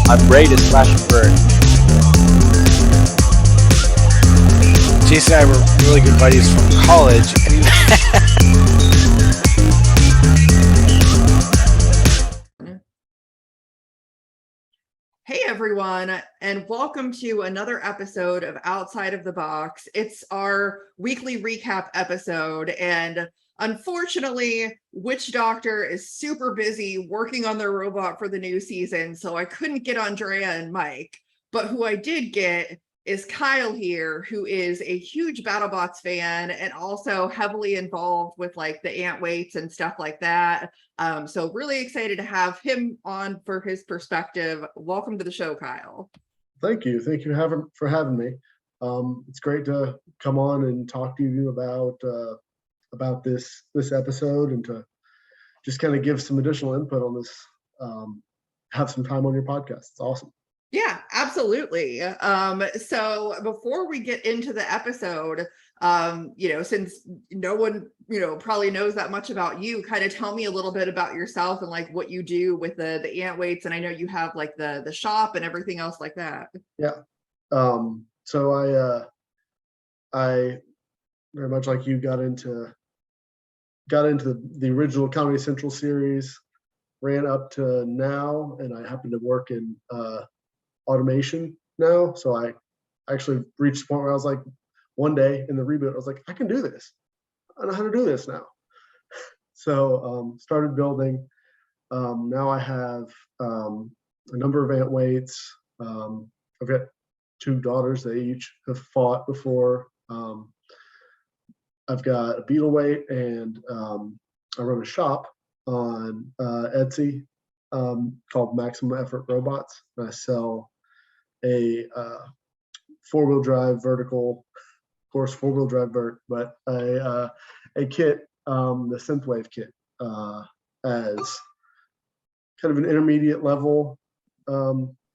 I'm ready to smash a bird. Jason and I were really good buddies from college, and Hey everyone, and welcome to another episode of Outside of the Box. It's our weekly recap episode, and unfortunately, Witch Doctor is super busy working on their robot for the new season, so I couldn't get Andrea and Mike. But who I did get is Kyle here, who is a huge Battlebots fan and also heavily involved with like the antweights and stuff like that. So really excited to have him on for his perspective. Welcome to the show, Kyle. Thank you. Thank you for having me. It's great to come on and talk to you about this episode and to just kind of give some additional input on this. Have some time on your podcast. It's awesome. Yeah, absolutely. So before we get into the episode, since no one, probably knows that much about you, kind of tell me a little bit about yourself and like what you do with the antweights. And I know you have like the shop and everything else like that. Yeah. So I very much like you got into the original Comedy Central series, ran up to now, and I happen to work in automation now. So I actually reached the point where I was like, one day in the reboot, I was like, I can do this. I know how to do this now. So started building. Now I have a number of antweights. I've got two daughters. They each have fought before. I've got a beetle weight, and I run a shop on Etsy called Maximum Effort Robots. And I sell a four-wheel drive vertical, of course, four-wheel drive vert, but a kit, the synthwave kit, as kind of an intermediate level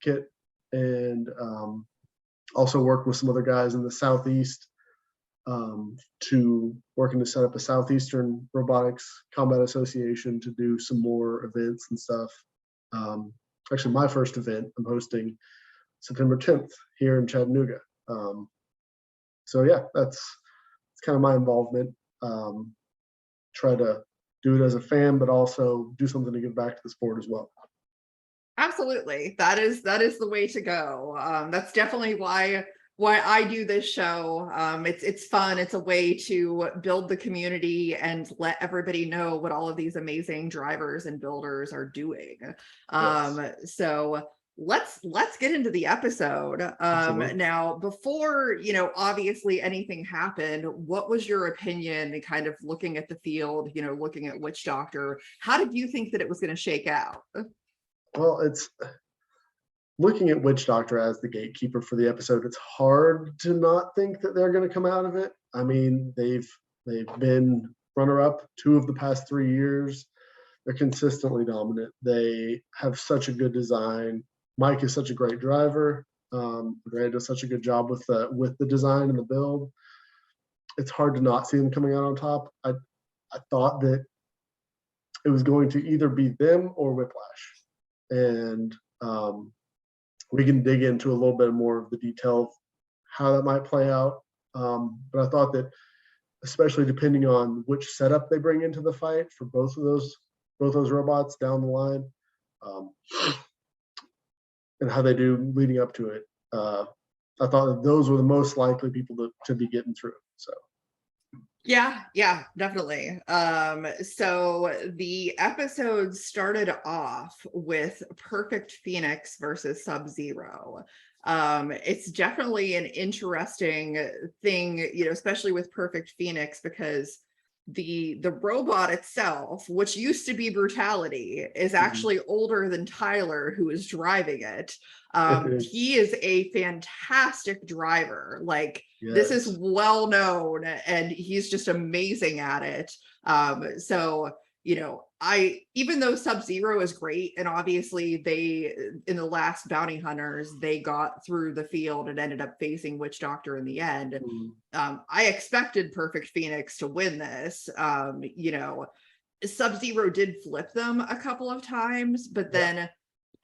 kit, and also work with some other guys in the Southeast working to set up a Southeastern Robotics Combat Association to do some more events and stuff. Actually, my first event I'm hosting September 10th here in Chattanooga. So yeah, that's kind of my involvement. Try to do it as a fan, but also do something to give back to the sport as well. Absolutely. That is the way to go. That's definitely why I do this show. It's fun. It's a way to build the community and let everybody know what all of these amazing drivers and builders are doing. Yes. So let's get into the episode. Now, before, obviously anything happened, what was your opinion kind of looking at the field, looking at Witch Doctor? How did you think that it was going to shake out? Well, it's looking at Witch Doctor as the gatekeeper for the episode. It's hard to not think that they're going to come out of it. I mean, they've been runner-up 2 of the past 3 years. They're consistently dominant. They have such a good design. Mike is such a great driver. Ray does such a good job with the design and the build. It's hard to not see them coming out on top. I thought that it was going to either be them or Whiplash, and we can dig into a little bit more of the detail of how that might play out. But I thought that, especially depending on which setup they bring into the fight for both those robots down the line, and how they do leading up to it, I thought that those were the most likely people to be getting through. So. Yeah, definitely. So the episode started off with Perfect Phoenix versus Sub-Zero. It's definitely an interesting thing, especially with Perfect Phoenix, because the robot itself, which used to be Brutality, is actually older than Tyler, who is driving it. He is a fantastic driver. Like, yes. This is well known, and he's just amazing at it. So even though Sub-Zero is great, and obviously they, in the last Bounty Hunters, they got through the field and ended up facing Witch Doctor in the end. I expected Perfect Phoenix to win this. Sub-Zero did flip them a couple of times, but then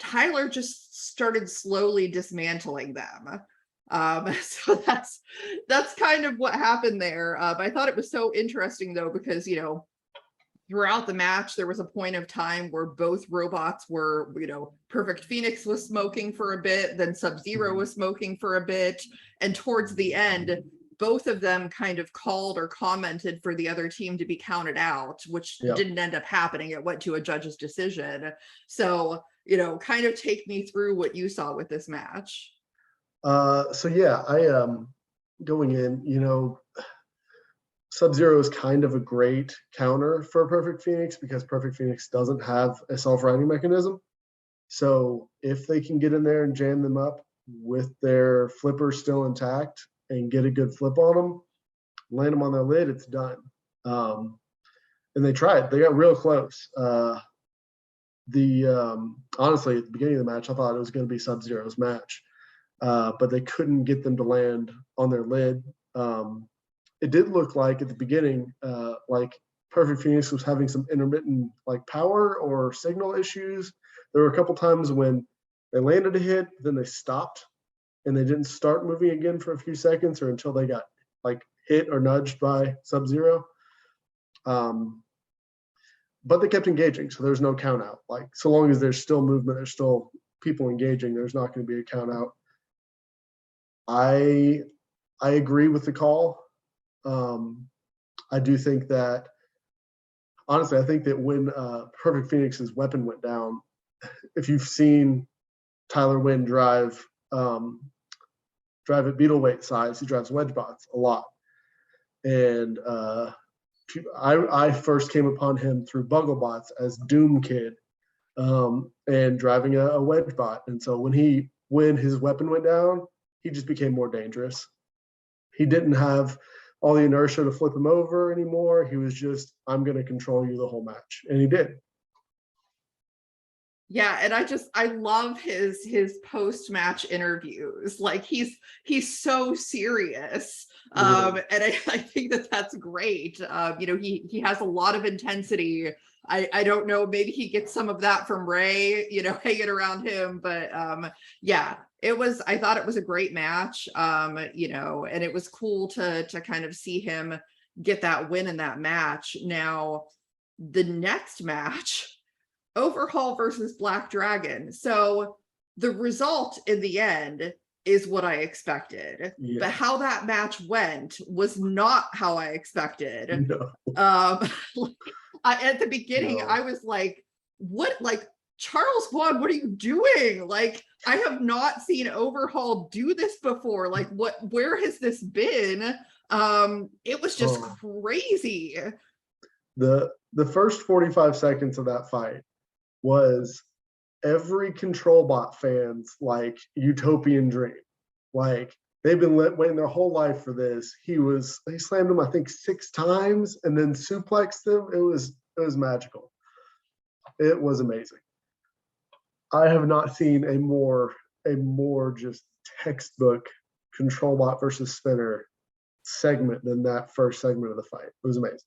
Tyler just started slowly dismantling them. So that's kind of what happened there. I thought it was so interesting though, because, you know, throughout the match, there was a point of time where both robots were, you know, Perfect Phoenix was smoking for a bit, then Sub-Zero was smoking for a bit. And towards the end, both of them kind of called or commented for the other team to be counted out, which didn't end up happening. It went to a judge's decision. So, you know, kind of take me through what you saw with this match. So yeah, I going in, you know, Sub-Zero is kind of a great counter for Perfect Phoenix because Perfect Phoenix doesn't have a self-righting mechanism. So if they can get in there and jam them up with their flipper still intact and get a good flip on them, land them on their lid, it's done. And they tried. They got real close. Honestly, at the beginning of the match, I thought it was going to be Sub-Zero's match, but they couldn't get them to land on their lid. It did look like at the beginning, like Perfect Phoenix was having some intermittent like power or signal issues. There were a couple times when they landed a hit, then they stopped and they didn't start moving again for a few seconds or until they got like hit or nudged by Sub-Zero. But they kept engaging, so there's no count out. Like so long as there's still movement, there's still people engaging, there's not going to be a count out. I agree with the call. I do think that, honestly, I think that when Perfect Phoenix's weapon went down, if you've seen Tyler Wynn drive at beetle weight size, he drives wedge bots a lot. And I first came upon him through Battlebots as Doom Kid and driving a wedge bot. And so when his weapon went down, he just became more dangerous. He didn't have all the inertia to flip him over anymore. He was just, I'm going to control you the whole match. And he did. Yeah, and I love his post-match interviews. Like he's so serious. And I think that's great. You know, he has a lot of intensity. I don't know, maybe he gets some of that from Ray, you know, hanging around him, but yeah, I thought it was a great match. You know, and it was cool to kind of see him get that win in that match. Now, the next match, Overhaul versus Black Dragon. So the result in the end is what I expected, but how that match went was not how I expected. No. At the beginning, I was like, what, like, Charles Juan, what are you doing? Like, I have not seen Overhaul do this before. Like, where has this been? It was just crazy. The first 45 seconds of that fight was every control bot fan's like utopian dream. Like they've been waiting their whole life for this. He slammed him, I think, 6 times and then suplexed him. It was magical. It was amazing. I have not seen a more just textbook control bot versus spinner segment than that first segment of the fight. It was amazing.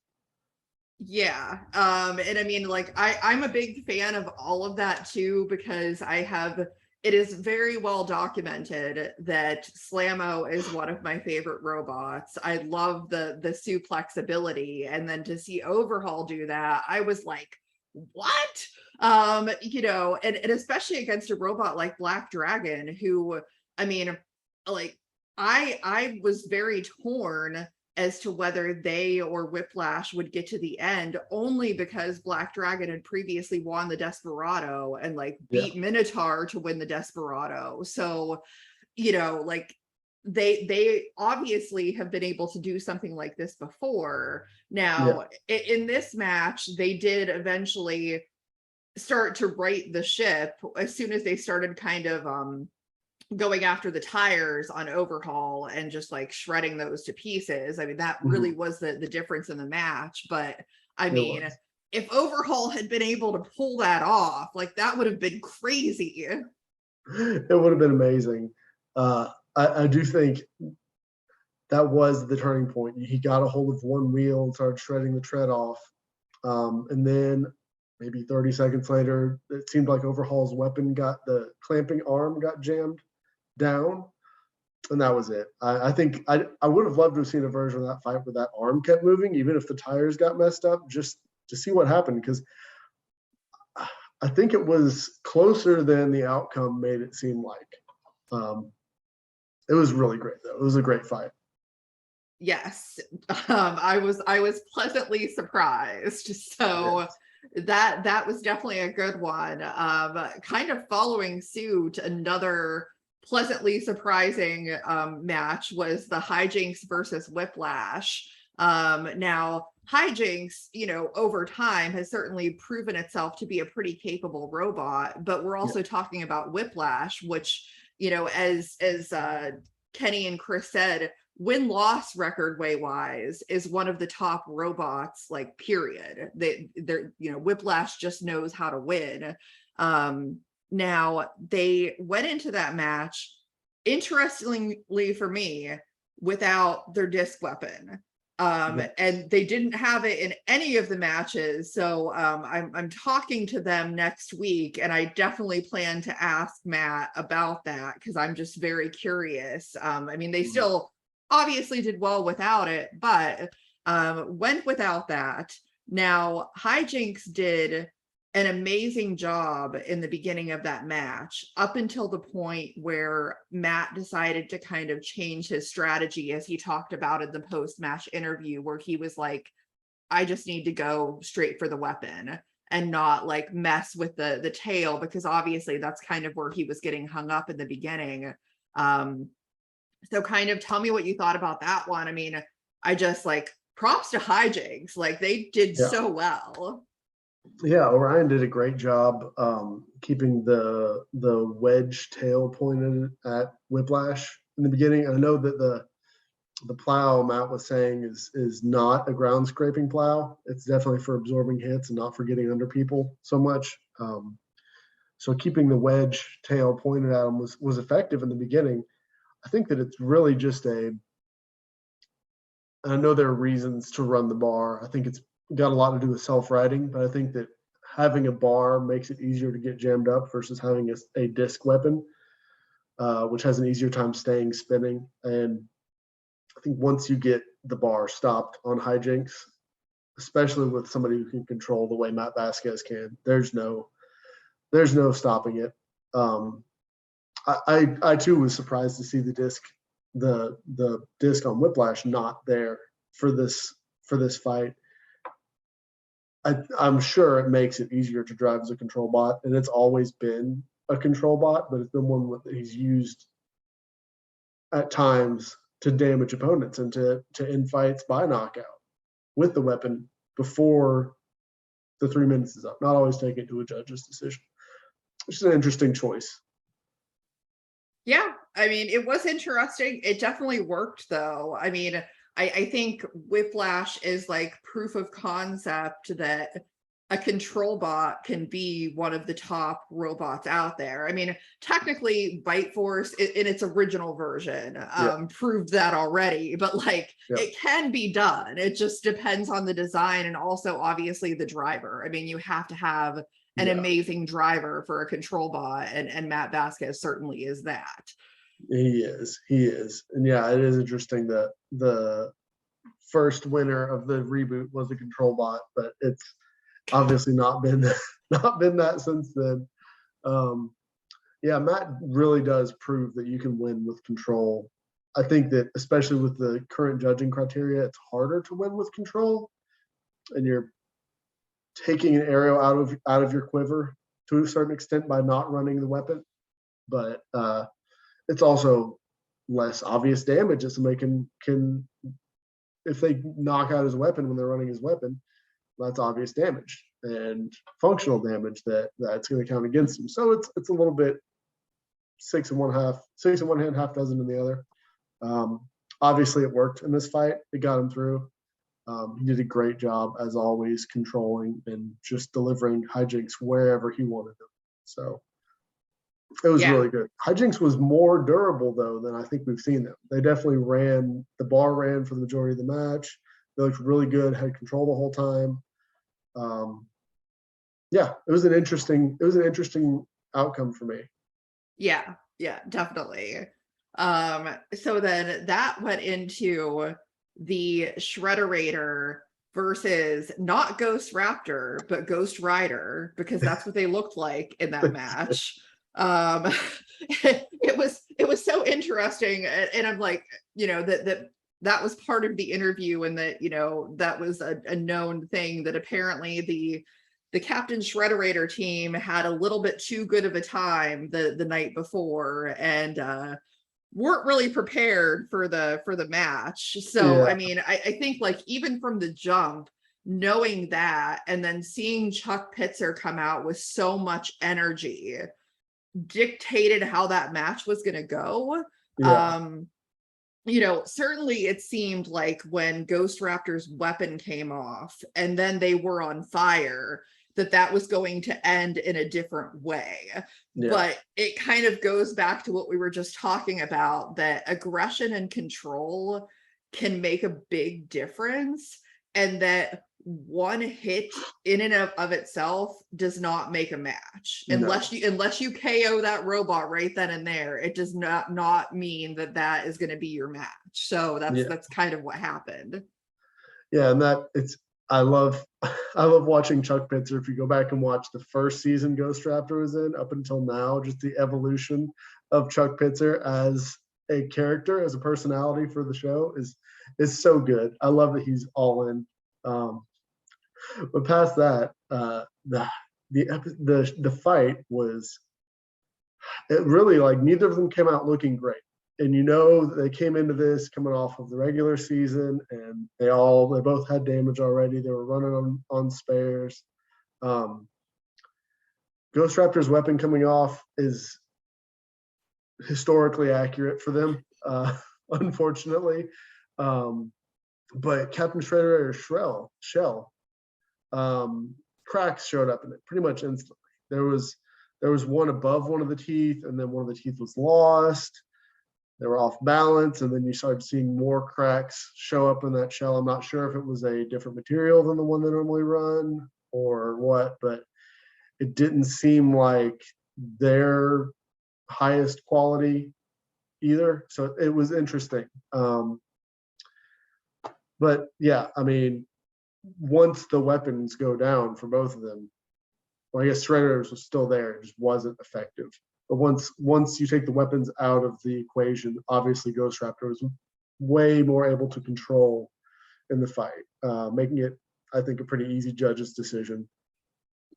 Yeah. And I mean, like, I'm a big fan of all of that too, because it is very well documented that Slammo is one of my favorite robots. I love the suplex ability. And then to see Overhaul do that, I was like, what? You know, and especially against a robot like Black Dragon, who, I mean, like, I was very torn as to whether they or Whiplash would get to the end, only because Black Dragon had previously won the Desperado and like beat Minotaur to win the Desperado. So, you know, like they obviously have been able to do something like this before. Now, in this match, they did eventually start to right the ship as soon as they started kind of going after the tires on Overhaul and just like shredding those to pieces. I mean, that really was the difference in the match. But I mean, if Overhaul had been able to pull that off, like that would have been crazy. It would have been amazing. I do think that was the turning point. He got a hold of one wheel and started shredding the tread off. And then maybe 30 seconds later, it seemed like Overhaul's weapon the clamping arm got jammed down, and that was it. I think I would have loved to have seen a version of that fight where that arm kept moving, even if the tires got messed up, just to see what happened, because I think it was closer than the outcome made it seem like. It was really great, though. It was a great fight. Yes, I was pleasantly surprised. So that was definitely a good one. Kind of following suit, another pleasantly surprising match was the Hijinks versus Whiplash. Now Hijinks, over time has certainly proven itself to be a pretty capable robot, but we're also talking about Whiplash, which, as Kenny and Chris said, win-loss record wise is one of the top robots, like, period. They're Whiplash just knows how to win. Now they went into that match, interestingly for me, without their disc weapon. And they didn't have it in any of the matches. So I'm talking to them next week, and I definitely plan to ask Matt about that, because I'm just very curious. They still obviously did well without it, but went without that. Now Hijinks did an amazing job in the beginning of that match, up until the point where Matt decided to kind of change his strategy, as he talked about in the post-match interview, where he was like, I just need to go straight for the weapon and not like mess with the tail, because obviously that's kind of where he was getting hung up in the beginning. So kind of tell me what you thought about that one. I just props to Hijinks, they did so well. Yeah, Orion did a great job keeping the wedge tail pointed at Whiplash in the beginning. I know that the plow Matt was saying is not a ground scraping plow. It's definitely for absorbing hits and not for getting under people so much. So keeping the wedge tail pointed at him was effective in the beginning. I think that it's really just I know there are reasons to run the bar. I think it's got a lot to do with self-riding, but I think that having a bar makes it easier to get jammed up versus having a disc weapon, which has an easier time staying spinning. And I think once you get the bar stopped on Hijinks, especially with somebody who can control the way Matt Vasquez can, there's no stopping it. I too was surprised to see the disc on Whiplash not there for this fight. I'm sure it makes it easier to drive as a control bot, and it's always been a control bot, but it's been one that he's used at times to damage opponents and to end fights by knockout with the weapon before the 3 minutes is up, not always take it to a judge's decision. Which is an interesting choice. Yeah, it was interesting. It definitely worked, though. I think Whiplash is proof of concept that a control bot can be one of the top robots out there. Technically, Bite Force in its original version proved that already, but it can be done. It just depends on the design and also obviously the driver. You have to have an amazing driver for a control bot, and Matt Vasquez certainly is that. He is. And it is interesting that the first winner of the reboot was a control bot, but it's obviously not been that since then. Matt really does prove that you can win with control. I think that especially with the current judging criteria, it's harder to win with control, and you're taking an arrow out of your quiver to a certain extent by not running the weapon. But it's also less obvious damage that somebody can if they knock out his weapon when they're running his weapon, that's obvious damage and functional damage that's going to count against him. So it's a little bit 6 in one hand, half dozen in the other. Obviously it worked in this fight. It got him through. He did a great job, as always, controlling and just delivering Hijinks wherever he wanted them. So it was really good. Hijinks was more durable, though, than I think we've seen them. They definitely the bar ran for the majority of the match. They looked really good, had control the whole time. yeah, it was an interesting outcome for me. Yeah, definitely. So then that went into the Shredderator versus not Ghost Raptor, but Ghost Rider, because that's what they looked like in that match. It was so interesting, and I'm like, that was part of the interview, and that that was a known thing, that apparently the Captain Shredderator team had a little bit too good of a time the night before, and weren't really prepared for the match. So Yeah. I mean, I think like even from the jump, knowing that, and then seeing Chuck Pitzer come out with so much energy, dictated how that match was going to go. Yeah. Certainly it seemed like when Ghost Raptor's weapon came off and then they were on fire, that was going to end in a different way. Yeah. But it kind of goes back to what we were just talking about, that aggression and control can make a big difference, and that one hit in and of itself does not make a match. No. Unless you KO that robot right then and there, it does not mean that is going to be your match. So that's kind of what happened. Yeah, and I love watching Chuck Pitzer. If you go back and watch the first season Ghost Raptor was in up until now, just the evolution of Chuck Pitzer as a character, as a personality for the show is so good. I love that he's all in. But past that, the fight was, it really, like, neither of them came out looking great. And they came into this coming off of the regular season, and they both had damage already. They were running on spares. Ghost Raptor's weapon coming off is historically accurate for them, unfortunately. But Captain Shredder or Shell, cracks showed up in it pretty much instantly. There was one above one of the teeth, and then one of the teeth was lost. They were off balance, and then you started seeing more cracks show up in that shell. I'm not sure if it was a different material than the one they normally run or what, but it didn't seem like their highest quality either. So it was interesting. But yeah, I mean, once the weapons go down for both of them, well, I guess Shredder's was still there, it just wasn't effective. But once you take the weapons out of the equation, obviously Ghost Raptor was way more able to control in the fight, making it, I think, a pretty easy judge's decision.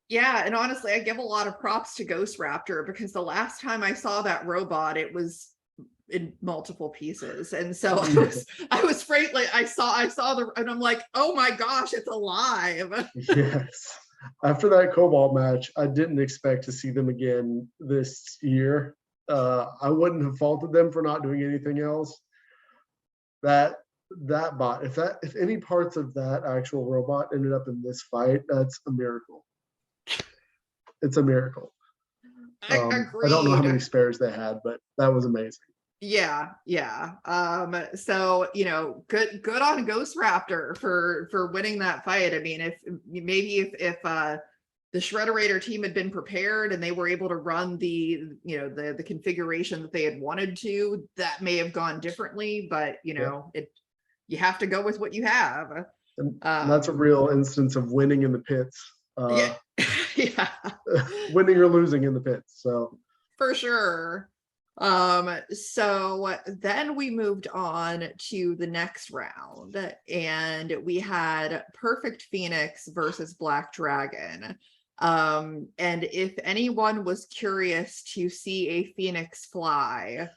Yeah, and honestly, I give a lot of props to Ghost Raptor, because the last time I saw that robot, it was in multiple pieces, and so I was afraid. Like I saw and I'm like, oh my gosh, it's alive. Yes. After that Cobalt match, I didn't expect to see them again this year. I wouldn't have faulted them for not doing anything else. That bot, if any parts of that actual robot ended up in this fight, that's a miracle. It's a miracle. I agree. I don't know how many spares they had, but that was amazing. Yeah. So good on Ghost Raptor for winning that fight. I mean, if the Shredderator team had been prepared and they were able to run the configuration that they had wanted to, that may have gone differently. But you have to go with what you have. And that's a real instance of winning in the pits. Yeah. Winning or losing in the pits. So for sure. So then we moved on to the next round, and we had Perfect Phoenix versus Black Dragon. And if anyone was curious to see a Phoenix fly,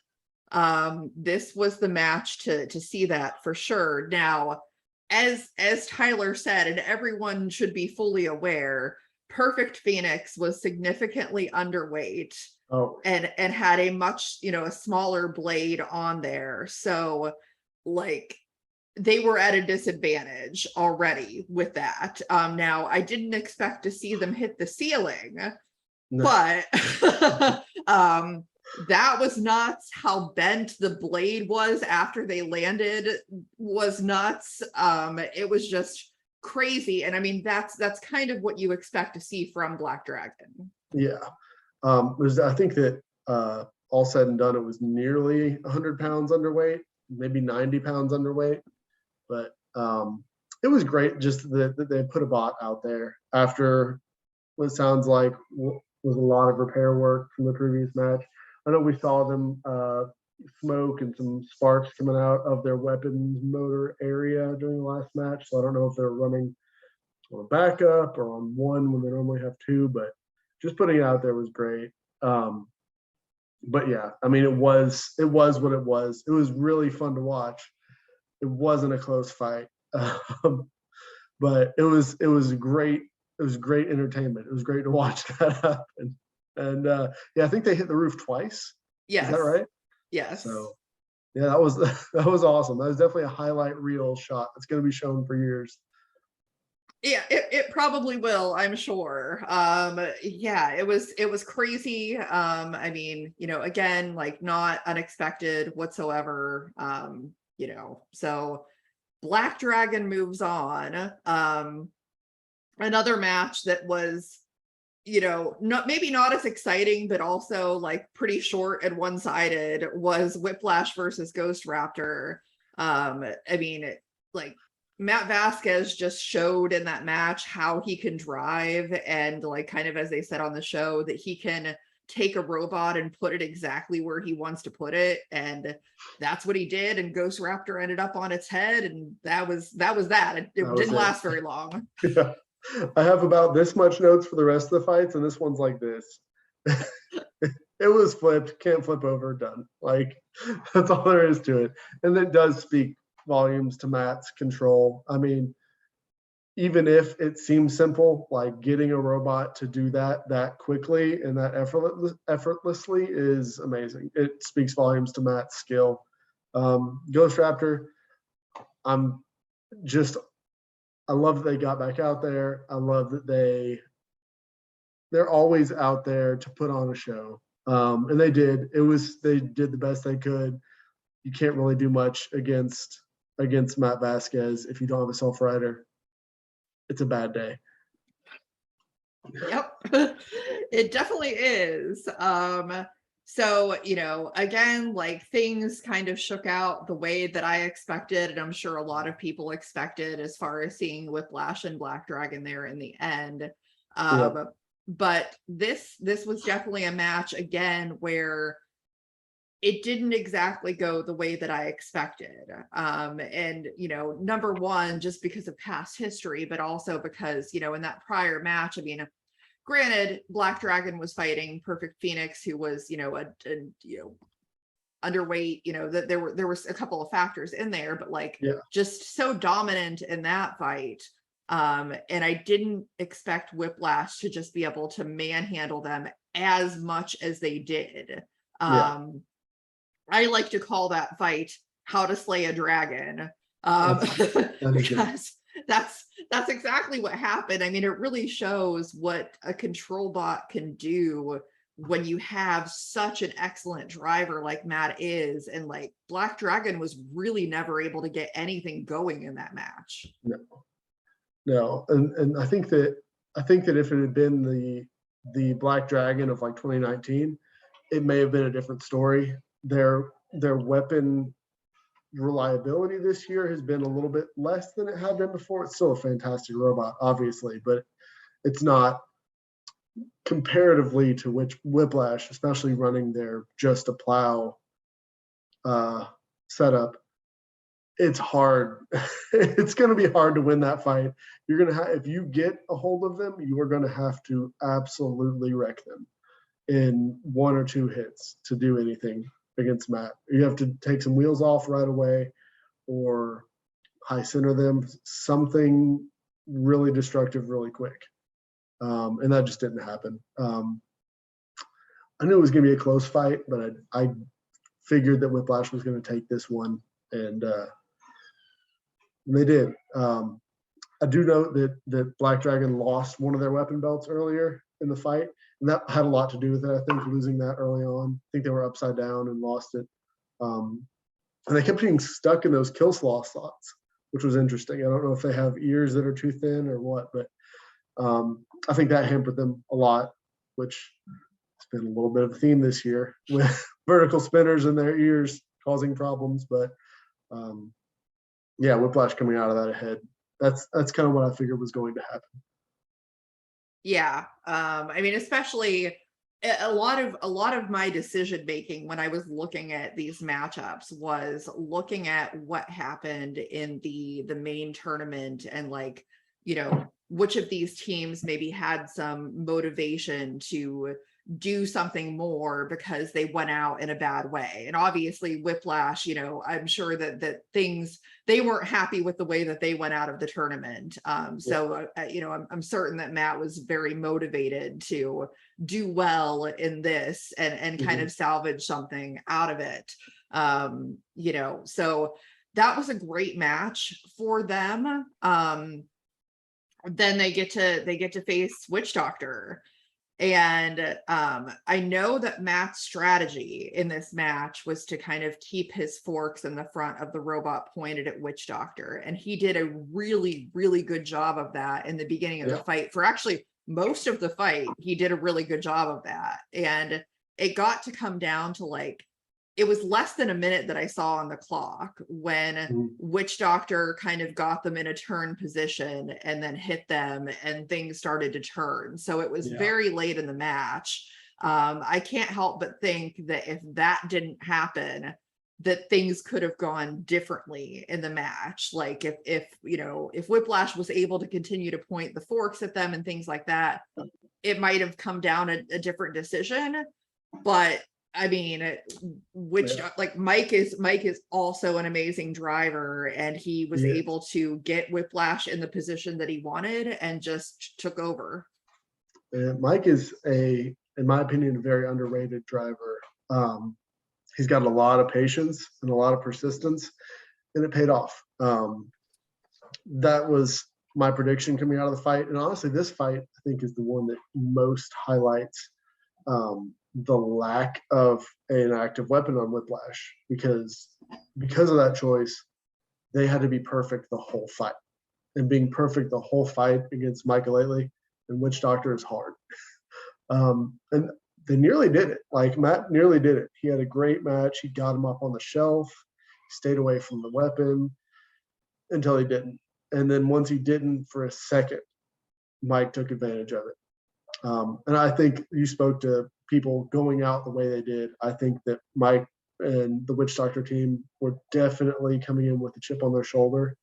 this was the match to see that for sure. Now, as Tyler said, and everyone should be fully aware, Perfect Phoenix was significantly underweight. Oh. And had a much, a smaller blade on there. So like they were at a disadvantage already with that. Now I didn't expect to see them hit the ceiling, but that was nuts. How bent the blade was after they landed was nuts. It was just crazy. And I mean, that's kind of what you expect to see from Black Dragon. Yeah. I think that all said and done, it was nearly 100 pounds underweight, maybe 90 pounds underweight. But it was great just that they put a bot out there after what sounds like was a lot of repair work from the previous match. I know we saw them smoke and some sparks coming out of their weapons motor area during the last match. So I don't know if they're running on backup or on one when they normally have two, but just putting it out there was great. But yeah, I mean, it was what it was. It was really fun to watch. It wasn't a close fight, but it was great. It was great entertainment. It was great to watch that happen. And yeah, I think they hit the roof twice. Yes. Is that right? Yes. So yeah, that was awesome. That was definitely a highlight reel shot. It's going to be shown for years. Yeah, it probably will, I'm sure. Yeah, it was crazy. I mean, again, like not unexpected whatsoever. So Black Dragon moves on. Another match that was, maybe not as exciting, but also like pretty short and one-sided was Whiplash versus Ghost Raptor. I mean, like Matt Vasquez just showed in that match how he can drive, and like kind of as they said on the show, that he can take a robot and put it exactly where he wants to put it, and that's what he did. And Ghost Raptor ended up on its head, and that was that. It didn't last very long. Yeah. I have about this much notes for the rest of the fights, and this one's like this. It was flipped, can't flip over, done. Like, that's all there is to it. And it does speak volumes to Matt's control. I mean, even if it seems simple, like getting a robot to do that quickly and that effortlessly is amazing. It speaks volumes to Matt's skill. Ghost Raptor, I love that they got back out there. I love that they're always out there to put on a show. And they did. They did the best they could. You can't really do much against Matt Vasquez if you don't have a self-rider. It's a bad day. Yep. It definitely is. So, again, like things kind of shook out the way that I expected, and I'm sure a lot of people expected, as far as seeing Whiplash and Black Dragon there in the end. Yep. But this was definitely a match again where it didn't exactly go the way that I expected. And, number one, just because of past history, but also because, in that prior match, I mean, granted, Black Dragon was fighting Perfect Phoenix, who was, underweight, that there was a couple of factors in there, but just so dominant in that fight. And I didn't expect Whiplash to just be able to manhandle them as much as they did. I like to call that fight How to Slay a Dragon, because that's exactly what happened. I mean, it really shows what a control bot can do when you have such an excellent driver like Matt is. And like Black Dragon was really never able to get anything going in that match. No. And I think that if it had been the Black Dragon of like 2019, it may have been a different story. Their weapon reliability this year has been a little bit less than it had been before. It's still a fantastic robot, obviously, but it's not comparatively to Whiplash, especially running their just a plow setup. It's hard. It's going to be hard to win that fight. You're going to have, if you get a hold of them, you are going to have to absolutely wreck them in one or two hits to do anything against Matt. You have to take some wheels off right away or high center them, something really destructive really quick. And that just didn't happen. I knew it was going to be a close fight, but I figured that Whiplash was going to take this one, and they did. I do note that Black Dragon lost one of their weapon belts earlier in the fight, and that had a lot to do with it. I think losing that early on. I think they were upside down and lost it. And they kept getting stuck in those kill slots. which was interesting. I don't know if they have ears that are too thin or what, but I think that hampered them a lot, which has been a little bit of a theme this year with vertical spinners and their ears causing problems. But yeah, Whiplash coming out of that ahead. That's kind of what I figured was going to happen. Yeah. I mean, especially a lot of my decision making when I was looking at these matchups was looking at what happened in the main tournament and like, you know, which of these teams maybe had some motivation to do something more because they went out in a bad way. And obviously Whiplash, you know, I'm sure that things, they weren't happy with the way that they went out of the tournament. So you know, I'm certain that Matt was very motivated to do well in this and kind of salvage something out of it. You know, so that was a great match for them. Then they get to face Witch Doctor. And I know that Matt's strategy in this match was to kind of keep his forks in the front of the robot pointed at Witch Doctor. And he did a really, really good job of that in the beginning of the fight. For actually most of the fight, he did a really good job of that. And it got to come down to like, it was less than a minute that I saw on the clock when Witch Doctor kind of got them in a turn position and then hit them and things started to turn. So it was very late in the match. I can't help but think that if that didn't happen, that things could have gone differently in the match. Like if you know, if Whiplash was able to continue to point the forks at them and things like that, it might have come down a different decision. But I mean, like Mike is also an amazing driver, and he was able to get Whiplash in the position that he wanted and just took over. Mike is in my opinion, a very underrated driver. He's got a lot of patience and a lot of persistence, and it paid off. That was my prediction coming out of the fight. And honestly, this fight, I think, is the one that most highlights the lack of an active weapon on Whiplash, because of that choice, they had to be perfect the whole fight. And being perfect the whole fight against Micah lately and Witch Doctor is hard. And they nearly did it. Like Matt nearly did it. He had a great match. He got him up on the shelf. He stayed away from the weapon until he didn't. And then once he didn't for a second, Mike took advantage of it. And I think you spoke to people going out the way they did. I think that Mike and the Witch Doctor team were definitely coming in with a chip on their shoulder.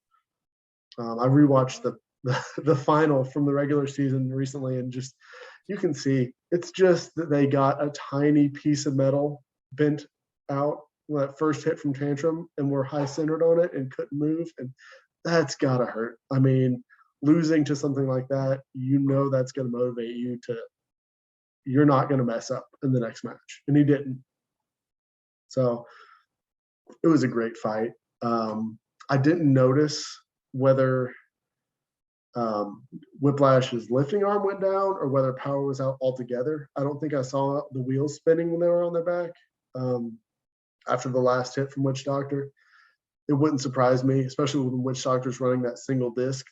I rewatched the final from the regular season recently, and just you can see it's just that they got a tiny piece of metal bent out when that first hit from Tantrum and were high centered on it and couldn't move, and that's gotta hurt. I mean, losing to something like that, you know that's going to motivate you to, you're not going to mess up in the next match. And he didn't. So it was a great fight. I didn't notice whether Whiplash's lifting arm went down or whether power was out altogether. I don't think I saw the wheels spinning when they were on their back after the last hit from Witch Doctor. It wouldn't surprise me, especially when Witch Doctor's running that single disc,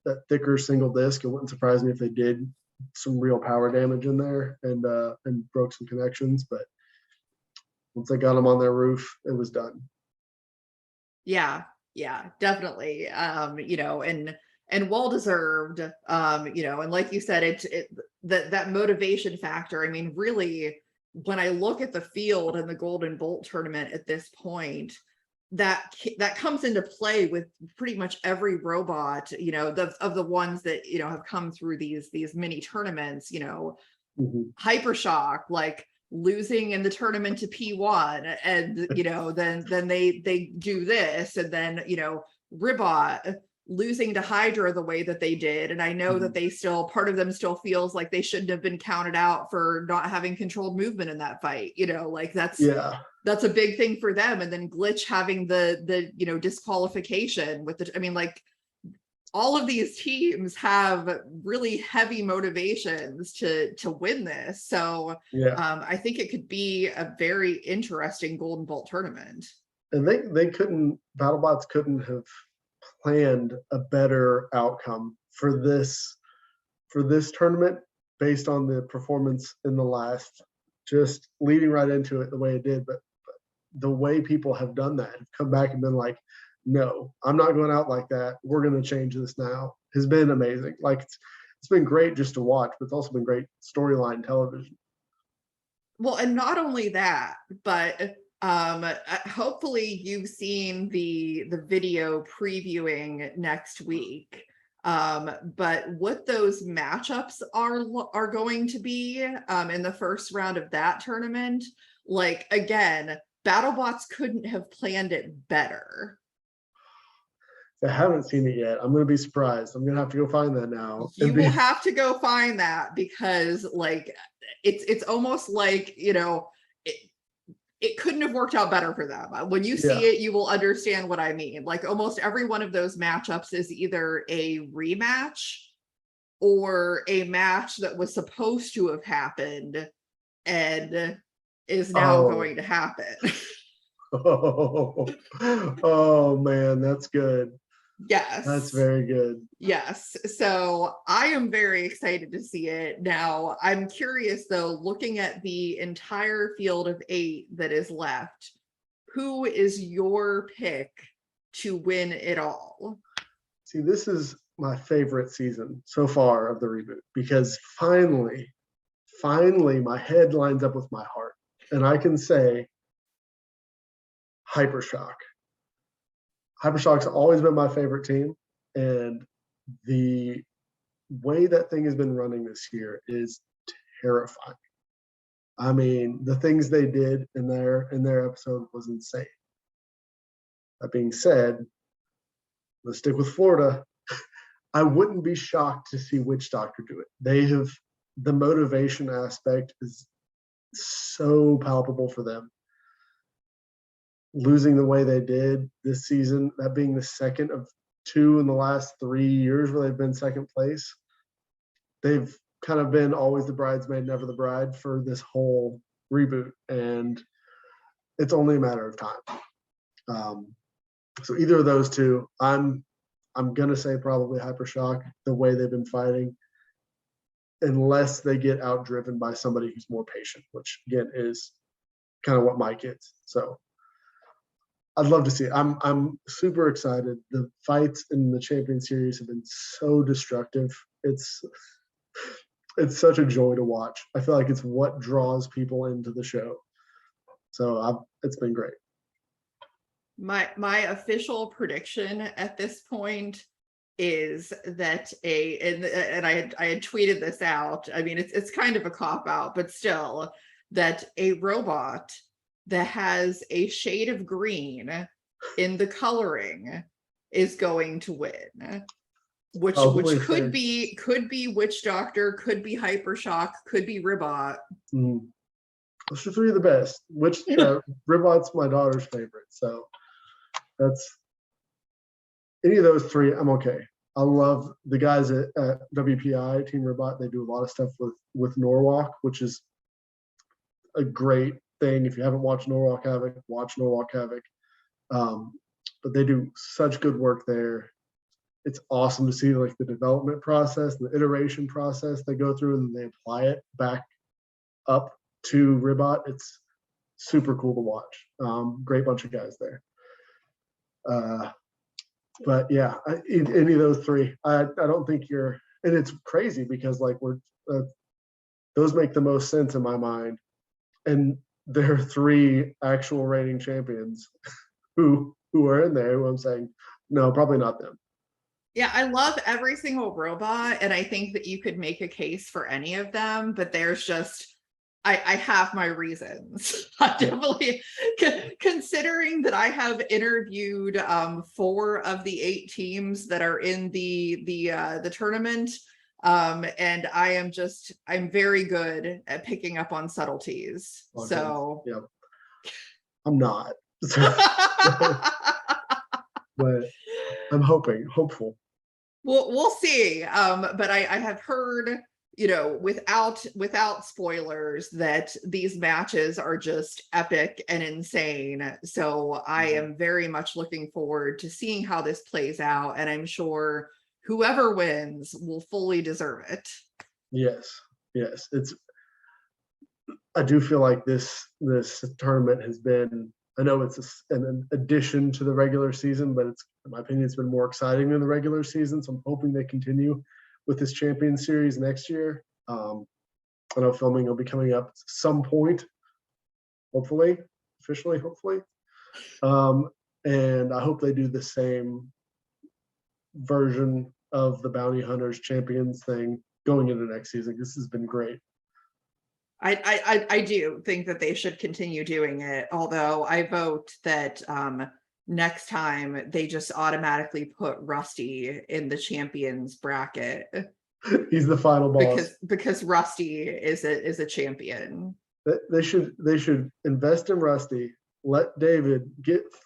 that thicker single disc. It wouldn't surprise me if they did some real power damage in there and broke some connections. But once they got them on their roof, it was done. Yeah, definitely. You know, and well deserved. You know, and like you said, that motivation factor. I mean, really, when I look at the field and the Golden Bolt tournament at this point, that comes into play with pretty much every robot, you know, of the ones that, you know, have come through these mini tournaments, you know, Hypershock, like losing in the tournament to P1, and, you know, then they do this, and then, you know, Ribot losing to Hydra the way that they did. And I know that they still, part of them still feels like they shouldn't have been counted out for not having controlled movement in that fight, you know, like that's a big thing for them. And then Glitch having the you know, disqualification with the, I mean, like all of these teams have really heavy motivations to win this. So I think it could be a very interesting Golden Bolt tournament. And they couldn't, Battlebots couldn't have planned a better outcome for this tournament based on the performance in the last, just leading right into it the way it did. But the way people have done that, have come back and been like, no, I'm not going out like that. We're going to change this now, has been amazing. Like it's been great just to watch, but it's also been great storyline television. Well, and not only that, but hopefully you've seen the video previewing next week. But what those matchups are going to be in the first round of that tournament, like again, BattleBots couldn't have planned it better. I haven't seen it yet. I'm going to be surprised. I'm going to have to go find that now. You will have to go find that, because like it's almost like, you know, it couldn't have worked out better for them. When you see it, you will understand what I mean. Like almost every one of those matchups is either a rematch or a match that was supposed to have happened and is now going to happen. Oh man, that's good. Yes. That's very good. Yes. So I am very excited to see it. Now, I'm curious though, looking at the entire field of 8 that is left, who is your pick to win it all? See, this is my favorite season so far of the reboot, because finally my head lines up with my heart. And I can say Hypershock. Hypershock's always been my favorite team, and the way that thing has been running this year is terrifying. I mean, the things they did in their episode was insane. That being said, let's stick with Florida. I wouldn't be shocked to see Witch Doctor do it. The motivation aspect is so palpable for them. Losing the way they did this season, that being the second of 2 in the last 3 years where they've been second place. They've kind of been always the bridesmaid, never the bride for this whole reboot, and it's only a matter of time. So either of those two, I'm gonna say probably Hypershock, the way they've been fighting, unless they get outdriven by somebody who's more patient, which again is kind of what Mike is. So I'd love to see it. I'm super excited. The fights in the Champion Series have been so destructive. It's such a joy to watch. I feel like it's what draws people into the show. So it's been great. My official prediction at this point is that and I had tweeted this out. I mean, it's kind of a cop out, but still, that a robot that has a shade of green in the coloring is going to win, which could be Witch Doctor, could be Hypershock, could be Ribot. Those are 3 of the best. Ribot's my daughter's favorite, so that's any of those 3. I'm okay. I love the guys at WPI Team Ribot. They do a lot of stuff with Norwalk, which is a great thing. If you haven't watched Norwalk Havoc, watch Norwalk Havoc. But they do such good work there. It's awesome to see like the development process, the iteration process they go through, and they apply it back up to Ribot. It's super cool to watch. Great bunch of guys there. But yeah, any of those 3, I don't think you're, and it's crazy because like those make the most sense in my mind. And there are 3 actual reigning champions who are in there who I'm saying, no, probably not them. Yeah, I love every single robot, and I think that you could make a case for any of them, but there's just, I have my reasons. I definitely, considering that I have interviewed 4 of the 8 teams that are in the tournament, and I'm very good at picking up on subtleties. Okay. So yeah, I'm not. But I'm hopeful. We'll see. But I have heard you know, without spoilers, that these matches are just epic and insane. So I am very much looking forward to seeing how this plays out, and I'm sure whoever wins will fully deserve it. Yes, I do feel like this tournament has been, I know it's an addition to the regular season, but it's, in my opinion, it's been more exciting than the regular season. So I'm hoping they continue with this Champion Series next year. I know filming will be coming up at some point, hopefully, officially, hopefully. And I hope they do the same version of the Bounty Hunters Champions thing going into next season. This has been great. I do think that they should continue doing it, although I vote that next time they just automatically put Rusty in the champions bracket. He's the final boss. Because Rusty is a champion. They should invest in Rusty, let David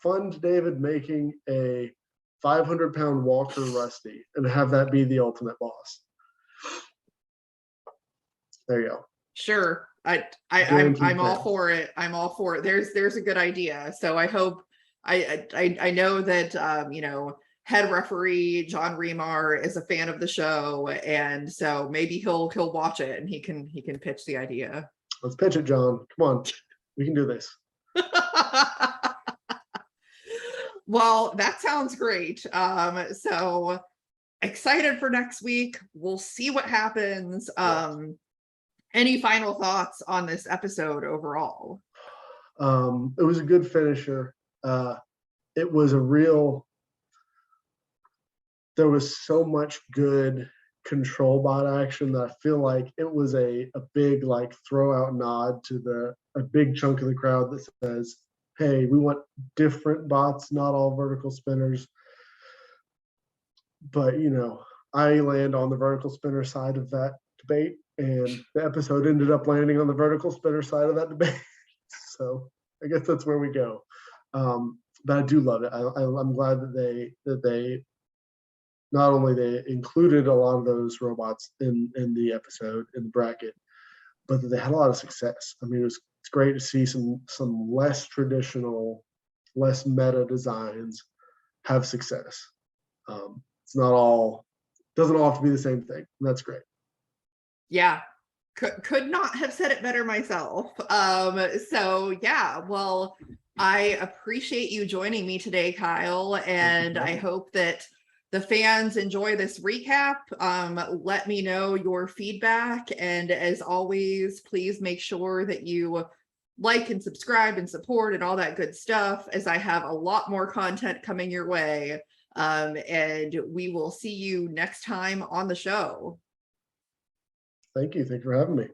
fund David making a 500-pound Walker Rusty and have that be the ultimate boss. There you go. Sure. I'm all for it. I'm all for it. There's a good idea. So I hope I know that you know, head referee John Remar is a fan of the show, and so maybe he'll watch it and he can pitch the idea. Let's pitch it, John. Come on. We can do this. Well, that sounds great. So excited for next week. We'll see what happens. Any final thoughts on this episode overall? It was a good finisher. It was there was so much good control bot action that I feel like it was a big like throw out nod to a big chunk of the crowd that says, hey, we want different bots, not all vertical spinners. But, you know, I land on the vertical spinner side of that debate, and the episode ended up landing on the vertical spinner side of that debate. So I guess that's where we go. But I do love it. I'm glad that they not only they included a lot of those robots in the episode, in the bracket, but that they had a lot of success. I mean, it's great to see some less traditional, less meta designs have success. It's not all, doesn't all have to be the same thing. And that's great. Yeah, could not have said it better myself. So yeah, well, I appreciate you joining me today, Kyle, and I hope that the fans enjoy this recap. Let me know your feedback, and as always, please make sure that you like and subscribe and support and all that good stuff, as I have a lot more content coming your way. And we will see you next time on the show. Thank you. Thank you for having me.